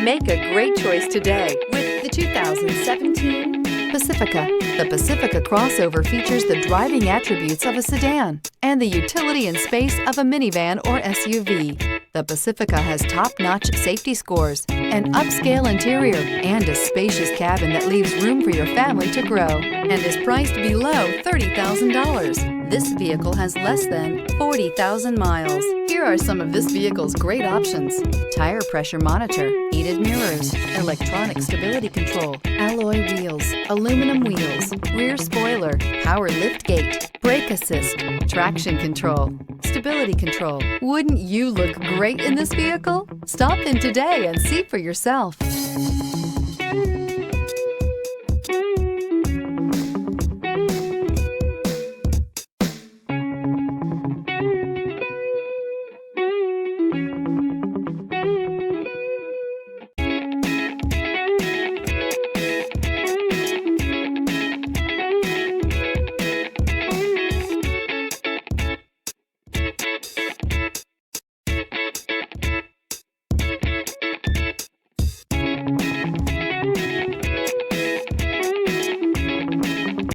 Make a great choice today with the 2017 Pacifica. The Pacifica crossover features the driving attributes of a sedan and the utility and space of a minivan or SUV. The Pacifica has top-notch safety scores, an upscale interior, and a spacious cabin that leaves room for your family to grow, and is priced below $30,000. This vehicle has less than 40,000 miles. Here are some of this vehicle's great options: tire pressure monitor, heated mirrors, electronic stability control, alloy wheels, aluminum wheels, rear spoiler, power liftgate, brake assist, traction control, stability control. Wouldn't you look great in this vehicle? Stop in today and see for yourself.